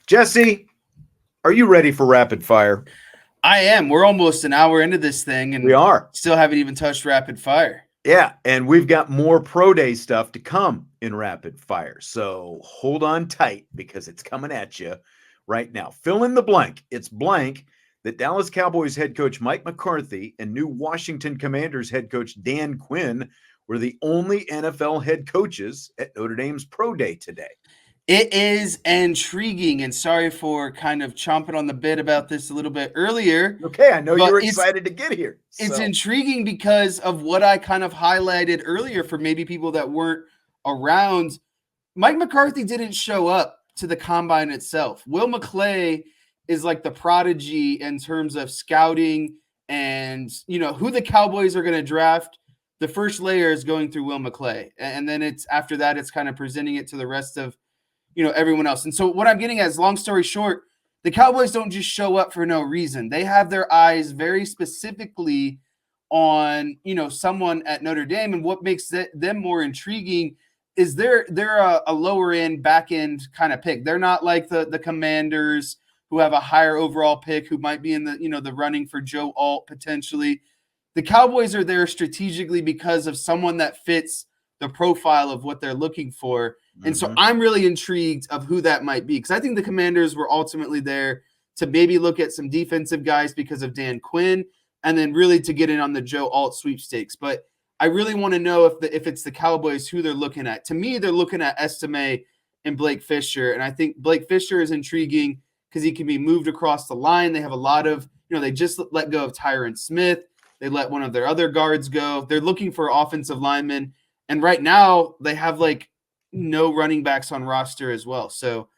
Jesse, are you ready for rapid fire? I am. We're almost an hour into this thing We and are. still haven't even touched rapid fire. Yeah, and we've got more pro day stuff to come in rapid fire. So hold on tight because it's coming at you right now. Fill in the blank. It's blank that Dallas Cowboys head coach Mike McCarthy and new Washington Commanders head coach Dan Quinn were the only NFL head coaches at Notre Dame's pro day today. It is intriguing, and sorry for kind of chomping on the bit about this a little bit earlier. Okay, I know you But were it's excited to get here. it's intriguing because of what I kind of highlighted earlier for maybe people that weren't around. Mike McCarthy didn't show up to the combine itself. Will McClay is like the prodigy in terms of scouting and who the Cowboys are going to draft. The first layer is going through Will McClay, and then it's after that it's kind of presenting it to the rest of everyone else. And so what I'm getting at is, long story short, the Cowboys don't just show up for no reason. They have their eyes very specifically on someone at Notre Dame, and what makes them more intriguing is they're a lower end, back end kind of pick. They're not like the Commanders, who have a higher overall pick, who might be in the running for Joe Alt potentially. The Cowboys are there strategically because of someone that fits the profile of what they're looking for. And so I'm really intrigued of who that might be, because I think the Commanders were ultimately there to maybe look at some defensive guys because of Dan Quinn, and then really to get in on the Joe Alt sweepstakes. But I really want to know if it's the Cowboys, who they're looking at. To me, they're looking at Estime and Blake Fisher, and I think Blake Fisher is intriguing because he can be moved across the line. They have a lot of, they just let go of Tyron Smith. They let one of their other guards go. They're looking for offensive linemen, and right now they have like no running backs on roster as well. So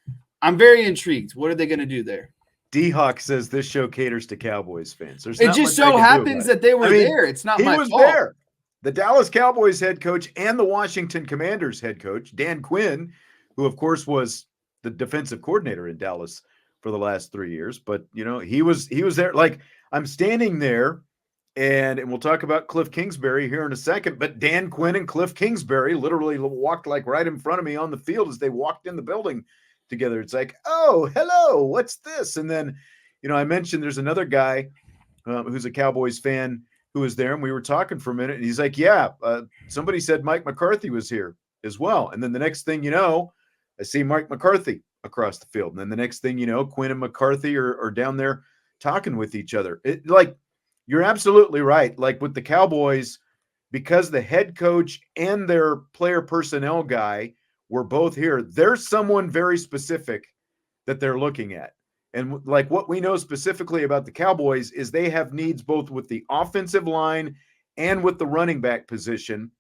I'm very intrigued. What are they going to do there? D-Hawk says this show caters to Cowboys fans. It just so happens that they were there. It's not my fault. There. The Dallas Cowboys head coach and the Washington Commanders head coach, Dan Quinn, who of course was the defensive coordinator in Dallas for the last 3 years, but he was there. Like, I'm standing there, and we'll talk about Kliff Kingsbury here in a second, but Dan Quinn and Kliff Kingsbury literally walked like right in front of me on the field as they walked in the building together. It's like, oh, hello, what's this? And then, I mentioned there's another guy who's a Cowboys fan who was there, and we were talking for a minute, and he's like, yeah, somebody said Mike McCarthy was here as well. And then the next thing you know, I see Mike McCarthy across the field. And then the next thing you know, Quinn and McCarthy are down there talking with each other. You're absolutely right. Like with the Cowboys, because the head coach and their player personnel guy were both here, there's someone very specific that they're looking at. And like what we know specifically about the Cowboys is they have needs both with the offensive line and with the running back position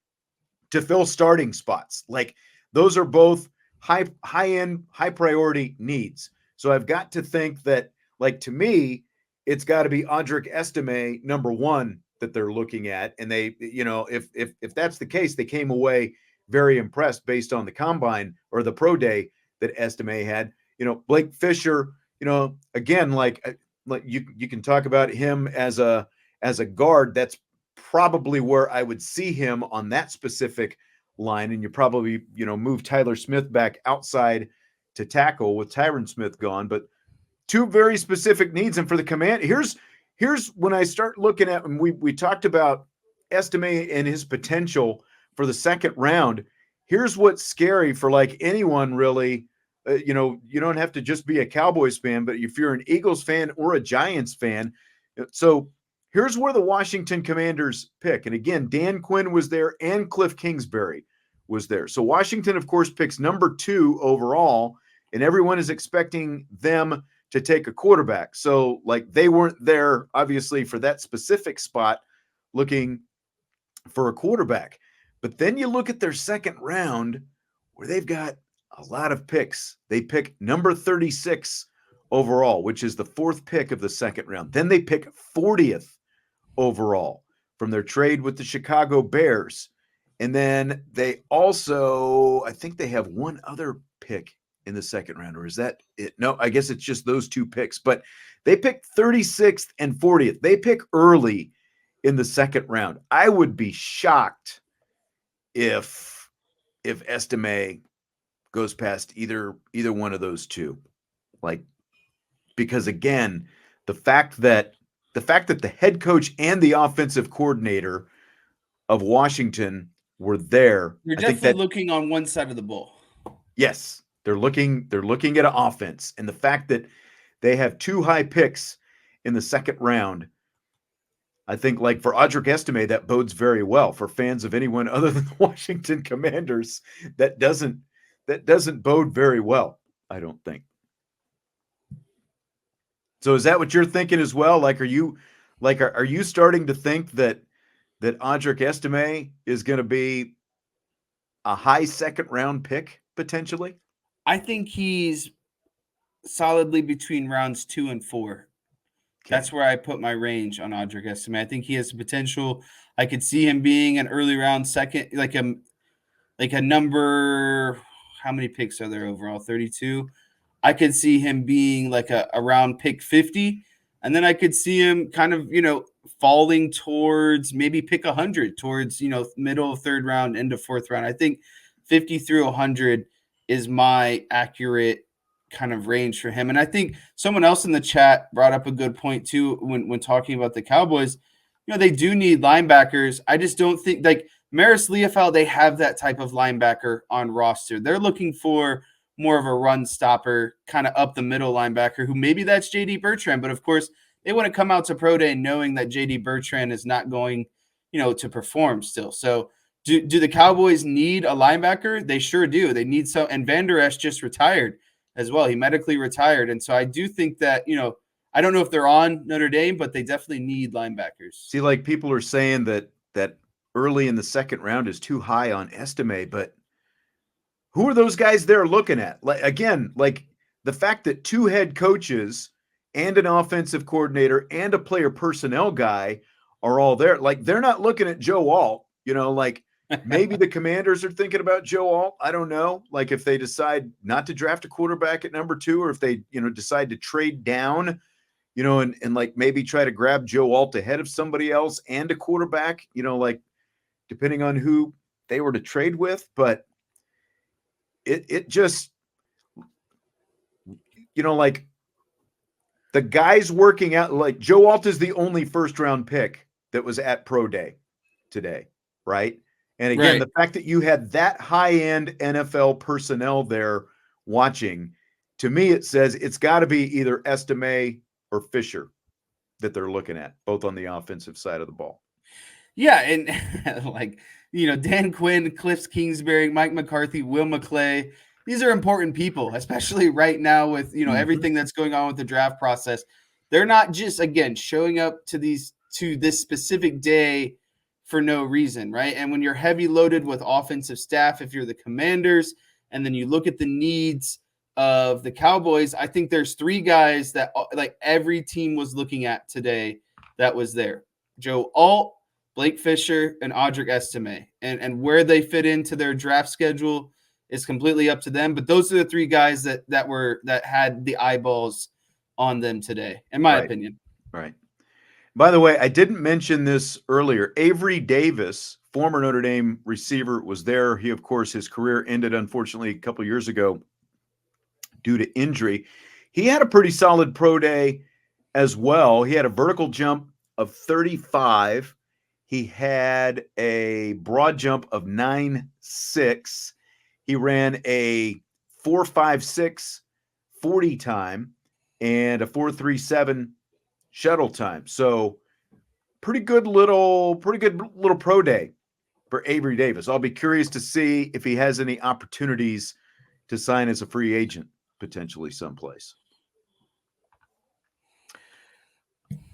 to fill starting spots. Like those are both high-end, high priority needs. So I've got to think that, like, to me, it's got to be Audric Estime, number one, that they're looking at. And they, if that's the case, they came away very impressed based on the combine or the pro day that Estime had. Blake Fisher, again, like you can talk about him as a guard. That's probably where I would see him on that specific line. And you probably, move Tyler Smith back outside to tackle with Tyron Smith gone. But two very specific needs. And for the command, here's when I start looking at, and we talked about Estime and his potential for the second round. Here's what's scary for like anyone really. You don't have to just be a Cowboys fan, but if you're an Eagles fan or a Giants fan. So here's where the Washington Commanders pick. And again, Dan Quinn was there and Kliff Kingsbury was there. So Washington, of course, picks number 2 overall, and everyone is expecting them to take a quarterback. So like they weren't there, obviously, for that specific spot looking for a quarterback. But then you look at their second round where they've got a lot of picks. They pick number 36 overall, which is the 4th pick of the second round. Then they pick 40th overall from their trade with the Chicago Bears. And then they also, I think they have one other pick in the second round, or is that it? No, I guess it's just those 2 picks, but they pick 36th and 40th. They pick early in the second round. I would be shocked if Estime goes past either one of those 2. Like, because again, the fact that the head coach and the offensive coordinator of Washington were there, You're I think definitely that looking on one side of the ball. yes, they're looking at an offense, and the fact that they have 2 high picks in the second round, I think, like, for Audric Estime, that bodes very well. For fans of anyone other than the Washington Commanders, that doesn't bode very well, I don't think. So is that what you're thinking as well? Like, are you starting to think that Audric Estime is going to be a high second round pick potentially? I think he's solidly between rounds 2 and 4. That's Okay. where I put my range on Audric Estime. I think he has potential. I could see him being an early round second, like a number. How many picks are there overall? 32. I could see him being like a around pick 50, and then I could see him kind of falling towards maybe pick 100, towards middle of third round, end of fourth round. I think 50 through 100 is my accurate kind of range for him. And I think someone else in the chat brought up a good point too when talking about the Cowboys. They do need linebackers. I just don't think, like Maris Leofau, they have that type of linebacker on roster. They're looking for more of a run stopper, kind of up the middle linebacker, who maybe that's JD Bertrand. But of course, they want to come out to Pro Day knowing that JD Bertrand is not going, to perform still. So do the Cowboys need a linebacker? They sure do. They need so, and Van Der Esch just retired as well. He medically retired. And so I do think that, I don't know if they're on Notre Dame, but they definitely need linebackers. See, like, people are saying that early in the second round is too high on Estime, but who are those guys they're looking at? Like, again, like, the fact that 2 head coaches and an offensive coordinator and a player personnel guy are all there. Like, they're not looking at Joe Alt, like, maybe the Commanders are thinking about Joe Alt. I don't know. Like, if they decide not to draft a quarterback at number 2, or if they, decide to trade down, and like maybe try to grab Joe Alt ahead of somebody else and a quarterback, like, depending on who they were to trade with. But it just, like, the guys working out, like Joe Alt is the only first round pick that was at Pro Day today, right? And again, Right. the fact that you had that high end NFL personnel there watching, to me, it says it's got to be either Estime or Fisher that they're looking at, both on the offensive side of the ball. Yeah, and like Dan Quinn, Kliff Kingsbury, Mike McCarthy, Will McClay. These are important people, especially right now with everything that's going on with the draft process. They're not just showing up to this specific day for no reason, right? And when you're heavy loaded with offensive staff, if you're the Commanders, and then you look at the needs of the Cowboys, I think there's 3 guys that like every team was looking at today that was there: Joe Alt, Blake Fisher, and Audric Estime. And where they fit into their draft schedule is completely up to them. But those are the 3 guys that had the eyeballs on them today, in my opinion. Right. By the way, I didn't mention this earlier. Avery Davis, former Notre Dame receiver, was there. He, of course, his career ended, unfortunately, a couple years ago due to injury. He had a pretty solid pro day as well. He had a vertical jump of 35. He had a broad jump of 9.6. He ran a 4.56 40 time and a 4.37 shuttle time. So pretty good little pro day for Avery Davis. I'll be curious to see if he has any opportunities to sign as a free agent potentially someplace.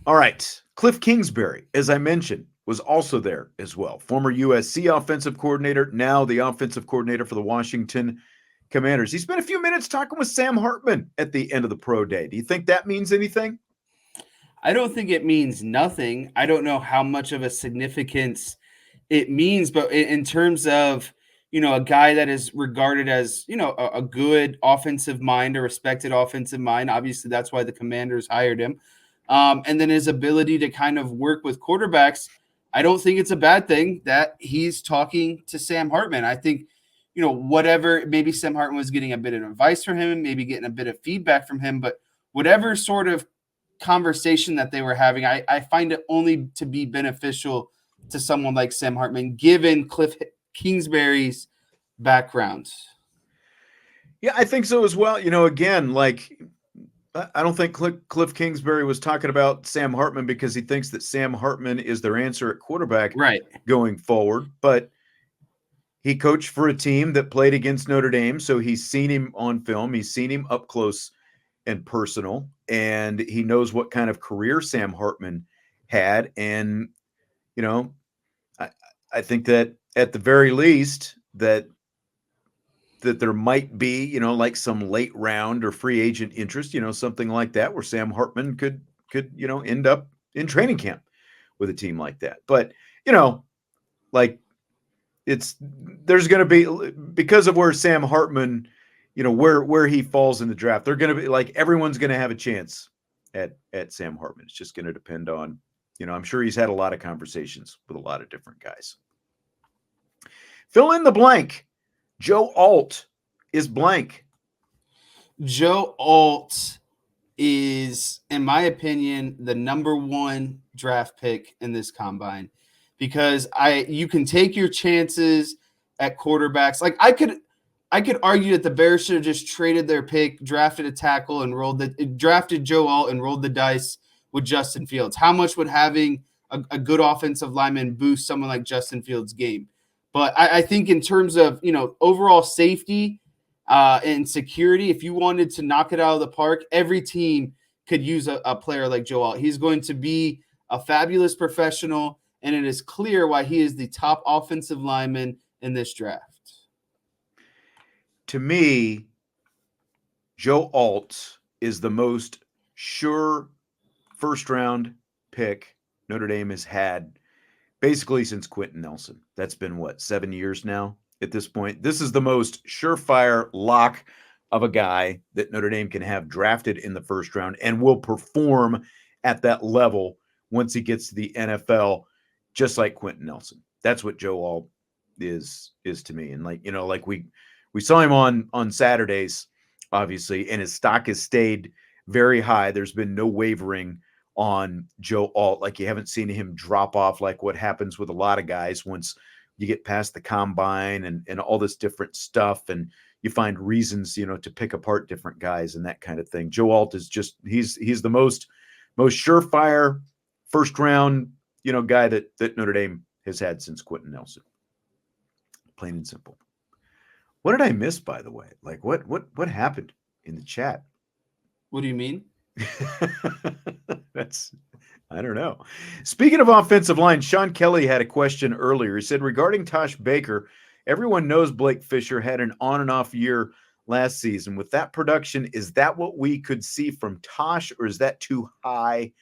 All right. Kliff Kingsbury, as I mentioned, was also there as well. Former USC offensive coordinator, now the offensive coordinator for the Washington Commanders. He spent a few minutes talking with Sam Hartman at the end of the pro day. Do you think that means anything? I don't think it means nothing. I don't know how much of a significance it means, but in terms of, a guy that is regarded as, a good offensive mind, a respected offensive mind. Obviously, that's why the Commanders hired him. And then his ability to kind of work with quarterbacks. I don't think it's a bad thing that he's talking to Sam Hartman. I think, whatever, maybe Sam Hartman was getting a bit of advice from him, maybe getting a bit of feedback from him, but whatever sort of conversation that they were having, I find it only to be beneficial to someone like Sam Hartman, given Kliff Kingsbury's background. Yeah, I think so as well. Again, like, I don't think Kliff Kingsbury was talking about Sam Hartman because he thinks that Sam Hartman is their answer at quarterback going forward. But he coached for a team that played against Notre Dame, so he's seen him on film. He's seen him up close and personal, and he knows what kind of career Sam Hartman had. And, I think that at the very least that there might be, like some late round or free agent interest, something like that, where Sam Hartman could, end up in training camp with a team like that. But, like, there's going to be, because of where Sam Hartman, where he falls in the draft, they're going to be like, everyone's going to have a chance at Sam Hartman. It's just going to depend on, I'm sure he's had a lot of conversations with a lot of different guys. Fill in the blank. Joe Alt is blank. Joe Alt is, in my opinion, the number one draft pick in this combine, because you can take your chances at quarterbacks. Like, I could argue that the Bears should have just traded their pick, drafted a tackle, and drafted Joe Alt and rolled the dice with Justin Fields. How much would having a good offensive lineman boost someone like Justin Fields' game? But I think in terms of, overall safety and security, if you wanted to knock it out of the park, every team could use a player like Joe Alt. He's going to be a fabulous professional, and it is clear why he is the top offensive lineman in this draft. To me, Joe Alt is the most sure first-round pick Notre Dame has had basically since Quentin Nelson. That's been, 7 years now at this point. This is the most surefire lock of a guy that Notre Dame can have drafted in the first round and will perform at that level once he gets to the NFL, just like Quentin Nelson. That's what Joe Alt is to me. And like we saw him on Saturdays, obviously, and his stock has stayed very high. There's been no wavering on Joe Alt. Like, you haven't seen him drop off like what happens with a lot of guys once you get past the combine and all this different stuff, and you find reasons, to pick apart different guys and that kind of thing. Joe Alt is just, he's the most surefire first round, guy that Notre Dame has had since Quentin Nelson. Plain and simple. What did I miss, by the way? Like, what happened in the chat? What do you mean? I don't know. Speaking of offensive line, Sean Kelly had a question earlier. He said, regarding Tosh Baker, everyone knows Blake Fisher had an on and off year last season. With that production, is that what we could see from Tosh, or is that too high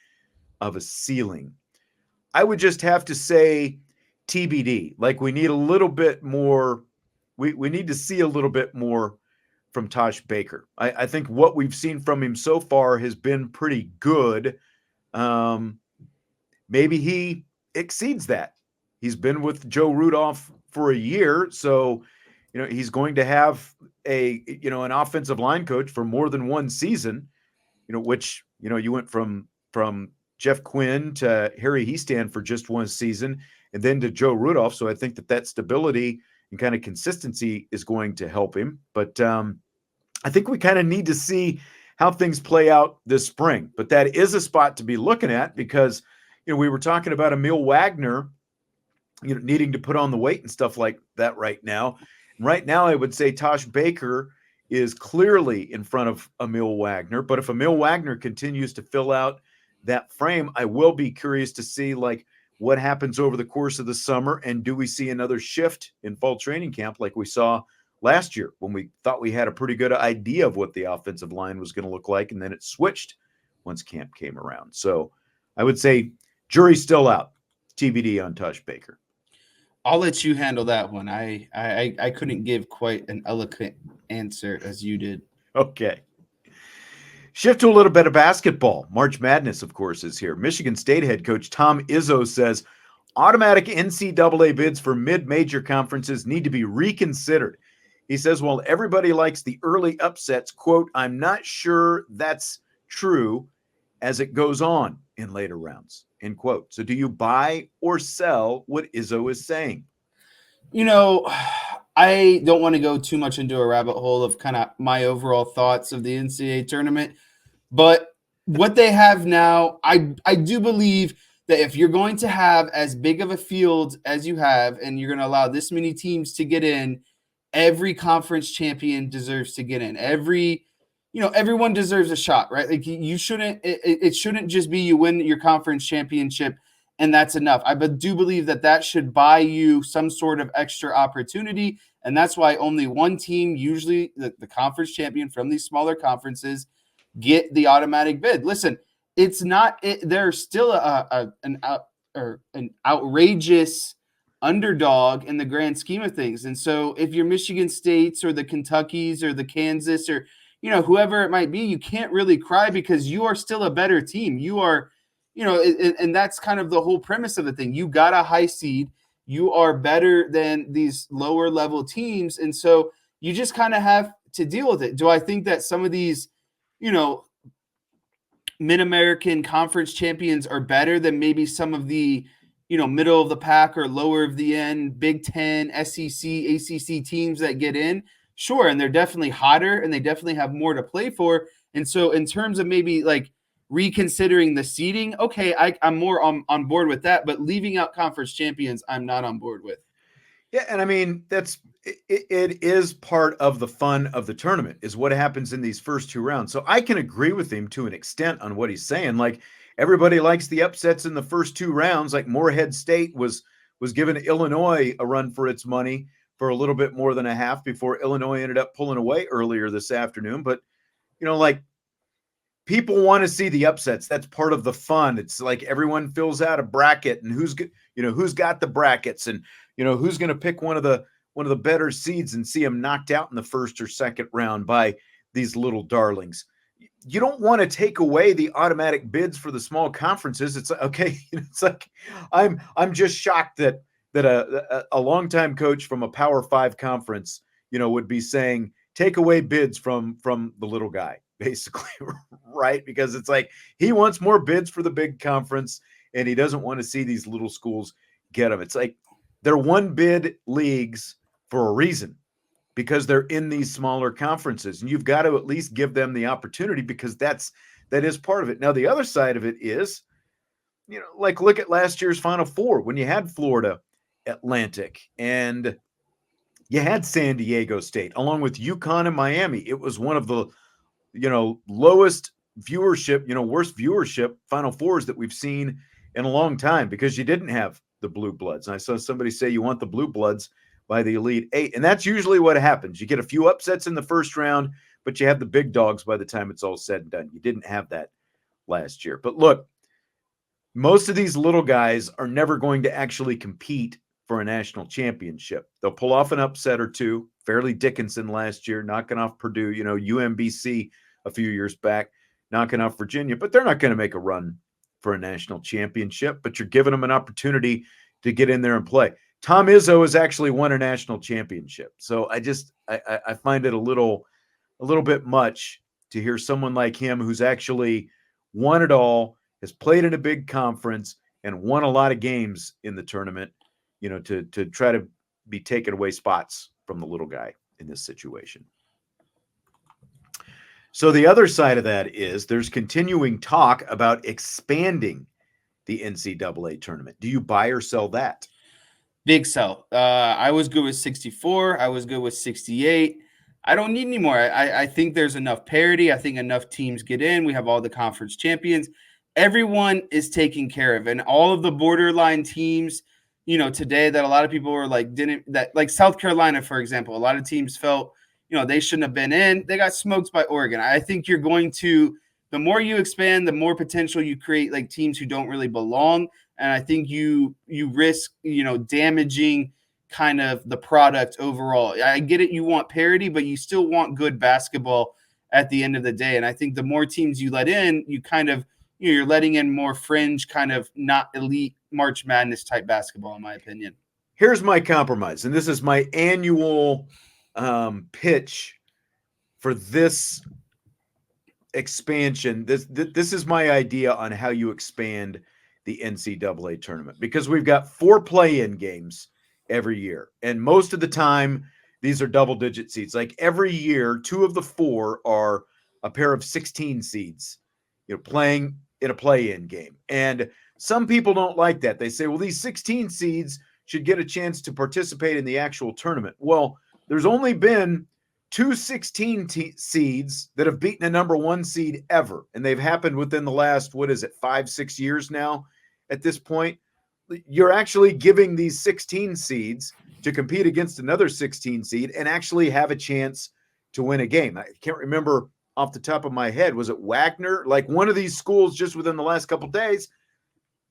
of a ceiling? I would just have to say TBD. Like, we need a little bit more. We need to see a little bit more from Tosh Baker. I think what we've seen from him so far has been pretty good. Maybe he exceeds that. He's been with Joe Rudolph for a year, so he's going to have an offensive line coach for more than one season. Which you went from Jeff Quinn to Harry Hiestand for just one season, and then to Joe Rudolph. So I think that stability and kind of consistency is going to help him. But I think we kind of need to see how things play out this spring. But that is a spot to be looking at, because we were talking about Emil Wagner, needing to put on the weight and stuff like that right now. And right now, I would say Tosh Baker is clearly in front of Emil Wagner. But if Emil Wagner continues to fill out that frame, I will be curious to see what happens over the course of the summer, and do we see another shift in fall training camp like we saw last year, when we thought we had a pretty good idea of what the offensive line was going to look like, and then it switched once camp came around. So I would say jury's still out. TBD on Tosh Baker. I'll let you handle that one. I couldn't give quite an eloquent answer as you did. Okay. Shift to a little bit of basketball. March Madness, of course, is here. Michigan State head coach Tom Izzo says automatic NCAA bids for mid-major conferences need to be reconsidered. He says, well, everybody likes the early upsets. Quote, I'm not sure that's true as it goes on in later rounds, end quote. So do you buy or sell what Izzo is saying? I don't want to go too much into a rabbit hole of kind of my overall thoughts of the NCAA tournament, but what they have now, I do believe that if you're going to have as big of a field as you have, and you're going to allow this many teams to get in, every conference champion deserves to get in. Everyone deserves a shot, right? Like you shouldn't, it shouldn't just be you win your conference championship and that's enough. I do believe that should buy you some sort of extra opportunity. And that's why only one team, usually the conference champion from these smaller conferences, get the automatic bid. Listen, it's not. There's still an outrageous underdog in the grand scheme of things. And so, if you're Michigan States or the Kentuckys or the Kansas or whoever it might be, you can't really cry because you are still a better team. You are, and that's kind of the whole premise of the thing. You got a high seed. You are better than these lower level teams, and so you just kind of have to deal with it. Do I think that some of these Mid-American conference champions are better than maybe some of the, middle of the pack or lower of the end Big Ten, SEC, ACC teams that get in? Sure. And they're definitely hotter and they definitely have more to play for. And so in terms of maybe like reconsidering the seeding, okay, I'm more on board with that, but leaving out conference champions, I'm not on board with. Yeah. And I mean, it is part of the fun of the tournament is what happens in these first two rounds. So I can agree with him to an extent on what he's saying. Like everybody likes the upsets in the first two rounds. Like Morehead State was giving Illinois a run for its money for a little bit more than a half before Illinois ended up pulling away earlier this afternoon. But, like people want to see the upsets. That's part of the fun. It's like everyone fills out a bracket and who's got the brackets and, who's going to pick one of the better seeds and see them knocked out in the first or second round by these little darlings. You don't want to take away the automatic bids for the small conferences. It's okay. It's like, I'm just shocked that a longtime coach from a Power 5 conference, would be saying, take away bids from the little guy, basically, right? Because it's like, he wants more bids for the big conference and he doesn't want to see these little schools get them. It's like, they're one bid leagues for a reason, because they're in these smaller conferences and you've got to at least give them the opportunity because that is part of it. Now, the other side of it is, like look at last year's Final Four when you had Florida Atlantic and you had San Diego State along with UConn and Miami. It was one of the, lowest viewership, worst viewership Final Fours that we've seen in a long time because you didn't have the Blue Bloods. And I saw somebody say you want the Blue Bloods by the Elite Eight. And that's usually what happens. You get a few upsets in the first round, but you have the big dogs by the time it's all said and done. You didn't have that last year. But look, most of these little guys are never going to actually compete for a national championship. They'll pull off an upset or two. Fairleigh Dickinson last year, knocking off Purdue, UMBC a few years back, knocking off Virginia, but they're not going to make a run for a national championship, but you're giving them an opportunity to get in there and play. Tom Izzo has actually won a national championship. So I find it a little bit much to hear someone like him who's actually won it all, has played in a big conference and won a lot of games in the tournament, to try to be taking away spots from the little guy in this situation. So the other side of that is there's continuing talk about expanding the NCAA tournament. Do you buy or sell that? Big sell. I was good with 64. I was good with 68. I don't need any more. I think there's enough parity. I think enough teams get in. We have all the conference champions. Everyone is taken care of. And all of the borderline teams, today that a lot of people were like, like South Carolina, for example, a lot of teams felt, they shouldn't have been in. They got smoked by Oregon. I think you're going to, the more you expand, the more potential you create like teams who don't really belong. And I think you risk, damaging kind of the product overall. I get it. You want parity, but you still want good basketball at the end of the day. And I think the more teams you let in, you kind of, you're letting in more fringe kind of not elite March Madness type basketball, in my opinion. Here's my compromise. And this is my annual pitch for this expansion. This is my idea on how you expand the NCAA tournament, because we've got 4 play-in games every year, and most of the time these are double-digit seeds. Like every year, 2 of the 4 are a pair of 16 seeds, playing in a play-in game. And some people don't like that. They say, well, these 16 seeds should get a chance to participate in the actual tournament. Well, there's only been 2 16 seeds that have beaten a number 1 seed ever. And they've happened within the last, 5-6 years now at this point. You're actually giving these 16 seeds to compete against another 16 seed and actually have a chance to win a game. I can't remember off the top of my head. Was it Wagner? Like one of these schools just within the last couple of days,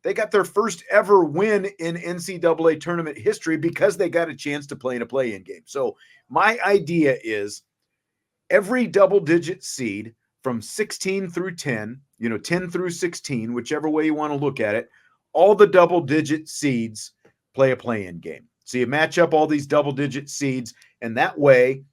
they got their first ever win in NCAA tournament history because they got a chance to play in a play-in game. So my idea is every double-digit seed from 16 through 10, 10 through 16, whichever way you want to look at it, all the double-digit seeds play a play-in game. So you match up all these double-digit seeds, and that way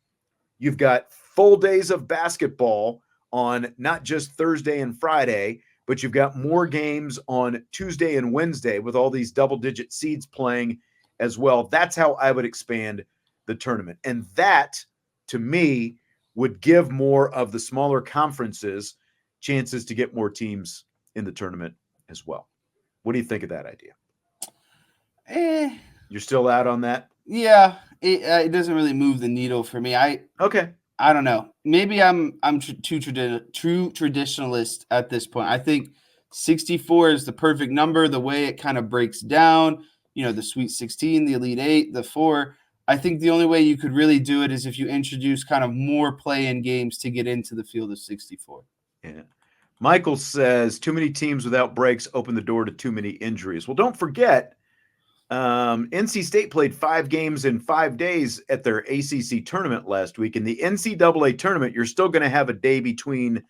you've got full days of basketball on not just Thursday and Friday, but you've got more games on Tuesday and Wednesday with all these double-digit seeds playing as well. That's how I would expand the tournament. And that, to me, would give more of the smaller conferences chances to get more teams in the tournament as well. What do you think of that idea? You're still out on that? Yeah, it doesn't really move the needle for me. Okay. I don't know. Maybe I'm true traditionalist at this point. I think 64 is the perfect number. The way it kind of breaks down, the Sweet 16, the Elite 8, the 4. I think the only way you could really do it is if you introduce kind of more play-in games to get into the field of 64. Yeah. Michael says too many teams without breaks open the door to too many injuries. Well, don't forget, NC State played 5 games in 5 days at their ACC tournament last week. In the NCAA tournament, you're still going to have a day between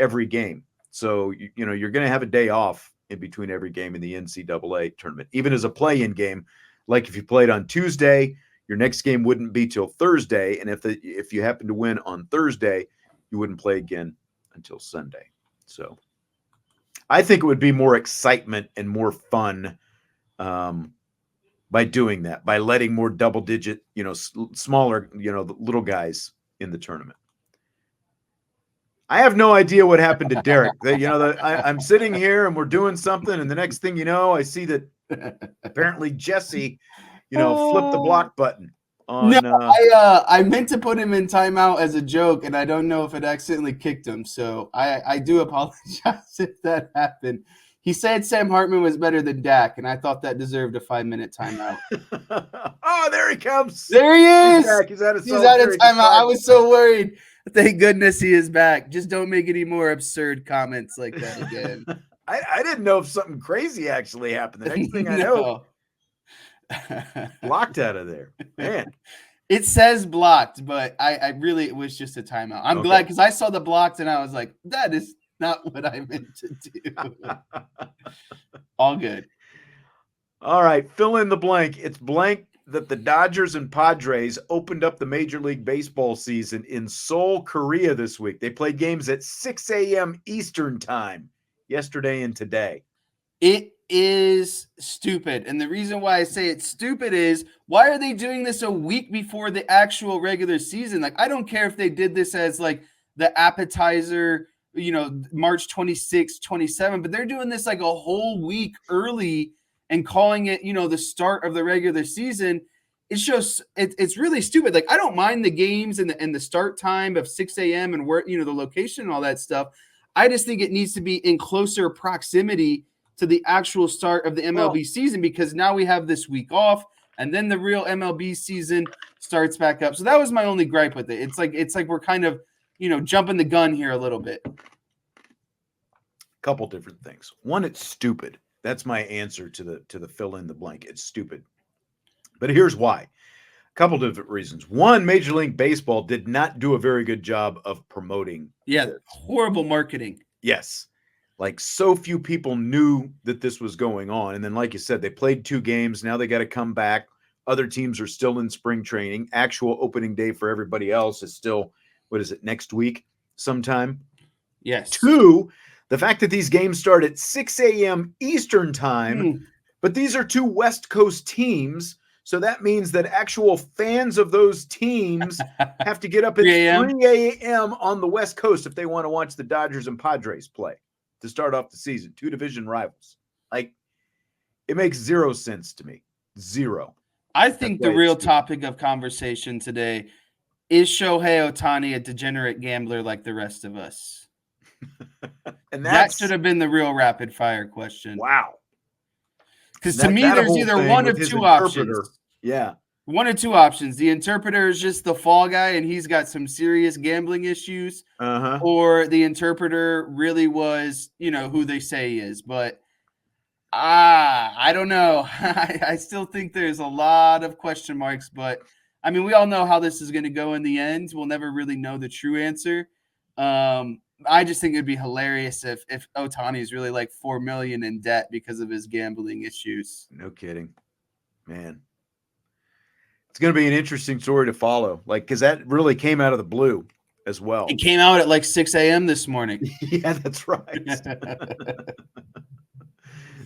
every game. So, you're going to have a day off in between every game in the NCAA tournament, even as a play-in game. Like if you played on Tuesday, your next game wouldn't be till Thursday. And if you happen to win on Thursday, you wouldn't play again until Sunday. So I think it would be more excitement and more fun by doing that, by letting more double digit, smaller, the little guys in the tournament. I have no idea what happened to Derek. I'm sitting here and we're doing something, and the next thing you know, I see that apparently Jesse, flipped the block button. I meant to put him in timeout as a joke, and I don't know if it accidentally kicked him. So I do apologize if that happened. He said Sam Hartman was better than Dak, and I thought that deserved a 5-minute timeout. Oh, there he comes. There he is. He's out of timeout. I was so worried. Thank goodness he is back. Just don't make any more absurd comments like that again. I didn't know if something crazy actually happened. The next thing I know, blocked out of there. Man. It says blocked, but I really, it was just a timeout. I'm glad, because I saw the blocked and I was like, that is not what I meant to do. All good. All right. Fill in the blank. It's blank that the Dodgers and Padres opened up the Major League Baseball season in Seoul, Korea this week. They played games at 6 a.m. Eastern time yesterday and today. It is stupid. And the reason why I say it's stupid is, why are they doing this a week before the actual regular season? Like, I don't care if they did this as like the appetizer, March 26, 27, but they're doing this like a whole week early and calling it, the start of the regular season. It shows it's really stupid. Like, I don't mind the games and the start time of 6 a.m. and where, the location and all that stuff. I just think it needs to be in closer proximity to the actual start of the MLB season, because now we have this week off and then the real MLB season starts back up. So that was my only gripe with it. It's like we're kind of, jumping the gun here a little bit. Couple different things. One, it's stupid. That's my answer to the fill in the blank. It's stupid. But here's why. A couple different reasons. One, Major League Baseball did not do a very good job of promoting. Yeah, horrible marketing. Yes. Like, so few people knew that this was going on. And then, like you said, they played 2 games. Now they got to come back Other teams are still in spring training. Actual opening day for everybody else is still, what is it, next week sometime? Yes. 2, the fact that these games start at 6 a.m. Eastern time, but these are 2 West Coast teams. So that means that actual fans of those teams have to get up at 3 a.m. on the West Coast if they want to watch the Dodgers and Padres play to start off the season. 2 division rivals. Like, it makes 0 sense to me. 0. I think the real topic of conversation today is Shohei Ohtani a degenerate gambler like the rest of us? And that should have been the real rapid fire question. Wow. Because to me, there's either one of 2 options. Yeah. 1 or 2 options. The interpreter is just the fall guy and he's got some serious gambling issues. Or the interpreter really was, who they say he is. But I don't know. I still think there's a lot of question marks. But, I mean, we all know how this is going to go in the end. We'll never really know the true answer. I just think it'd be hilarious if Ohtani is really like $4 million in debt because of his gambling issues. No kidding, man. It's going to be an interesting story to follow, because that really came out of the blue as well. It came out at like 6 a.m. this morning. Yeah, that's right.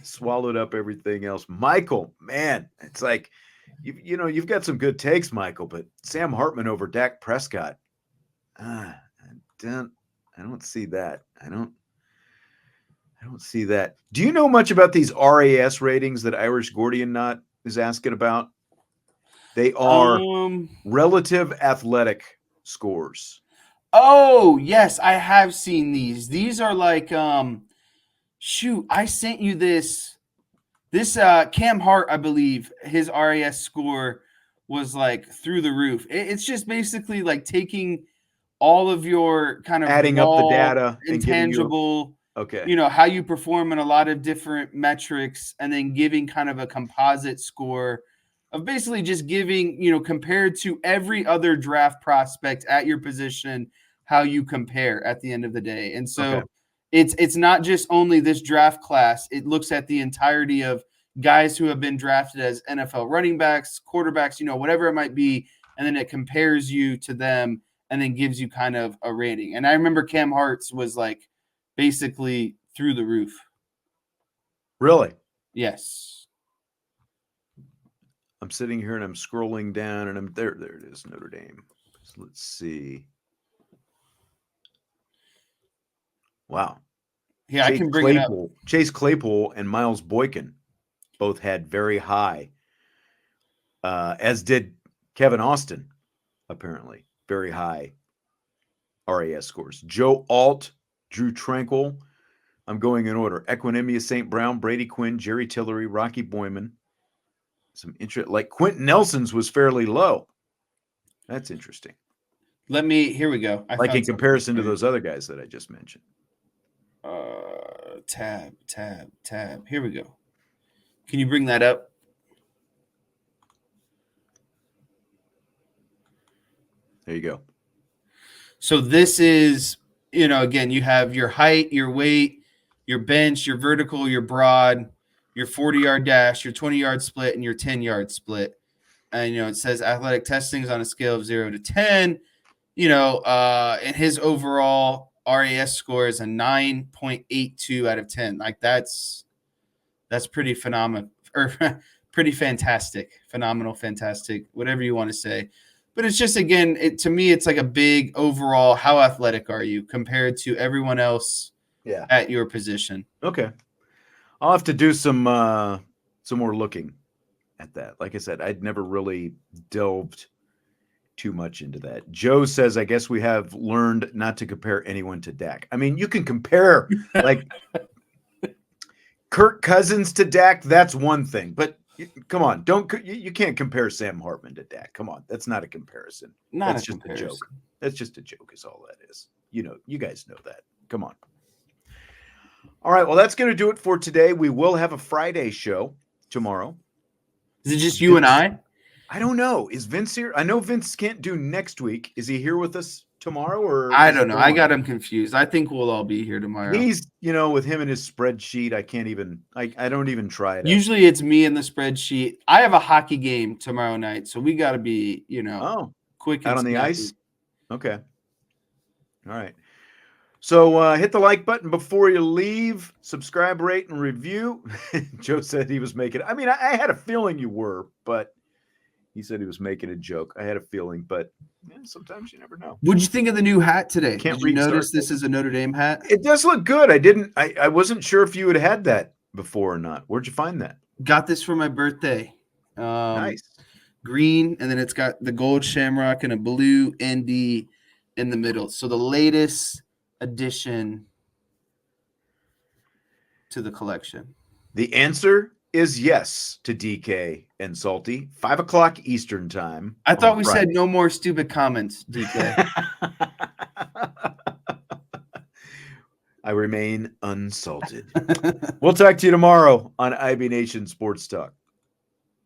Swallowed up everything else. Michael, man, it's like, you've got some good takes, Michael, but Sam Hartman over Dak Prescott. I don't see that. I don't see that. Do you know much about these RAS ratings that Irish Gordian Knot is asking about? They are relative athletic scores. Oh, yes, I have seen these. These are like, I sent you this. This Cam Hart, I believe, his RAS score was like through the roof. It's just basically like taking all of your kind of adding up the data, intangible, how you perform in a lot of different metrics, and then giving kind of a composite score of basically just giving, compared to every other draft prospect at your position, how you compare at the end of the day. And so it's not just only this draft class. It looks at the entirety of guys who have been drafted as NFL running backs, quarterbacks, whatever it might be. And then it compares you to them and then gives you kind of a rating. And I remember Cam Hart's was like basically through the roof. Really? Yes. I'm sitting here and I'm scrolling down and I'm there. There it is, Notre Dame. So let's see. Wow. Yeah, I can bring it up. Chase Claypool and Miles Boykin both had very high, as did Kevin Austin, apparently. Very high RAS scores. Joe Alt, Drew Tranquil. I'm going in order. Equinemius St. Brown, Brady Quinn, Jerry Tillery, Rocky Boyman. Some interest, like Quentin Nelson's was fairly low. That's interesting. Here we go. In comparison to those other guys that I just mentioned. Tab. Here we go. Can you bring that up? There you go. So this is, again, you have your height, your weight, your bench, your vertical, your broad, your 40-yard dash, your 20-yard split, and your 10-yard split. And, it says athletic testing is on a scale of 0 to 10. And his overall RAS score is a 9.82 out of 10. Like that's pretty phenomenal, or pretty fantastic, phenomenal, fantastic, whatever you want to say. But it's just, again, to me, it's like a big overall, how athletic are you compared to everyone else at your position? Okay. I'll have to do some more looking at that. Like I said, I'd never really delved too much into that. Joe says, I guess we have learned not to compare anyone to Dak. I mean, you can compare like Kirk Cousins to Dak. That's one thing, but come on, you can't compare Sam Hartman to Dak. Come on, that's not a comparison. That's just a joke. That's just a joke is all that is. You guys know that. Come on. All right, well, that's going to do it for today. We will have a Friday show tomorrow. Is it just you and I? I don't know. Is Vince here? I know Vince can't do next week. Is he here with us tomorrow, or I is it don't know. the I one? got him confused. I think we'll all be here tomorrow. He's, with him and his spreadsheet, I can't even. I don't even try it. Usually it's me in the spreadsheet. I have a hockey game tomorrow night, so we got to be, quick and out on the snappy. ice. Okay. All right. So hit the like button before you leave. Subscribe, rate, and review. Joe said he was making. I mean, I had a feeling you were, but he said he was making a joke. I had a feeling, but sometimes you never know. What'd you think of the new hat today? Can't Did you notice restart. this is a Notre Dame hat? It does look good. I wasn't sure if you had that before or not. Where'd you find that? Got this for my birthday. Nice. Green, and then it's got the gold shamrock and a blue ND in the middle. So the latest addition to the collection. The answer is yes to DK and Salty. 5 o'clock Eastern time. I thought we Friday. said no more stupid comments, DK. I remain unsalted. We'll talk to you tomorrow on IB Nation Sports Talk.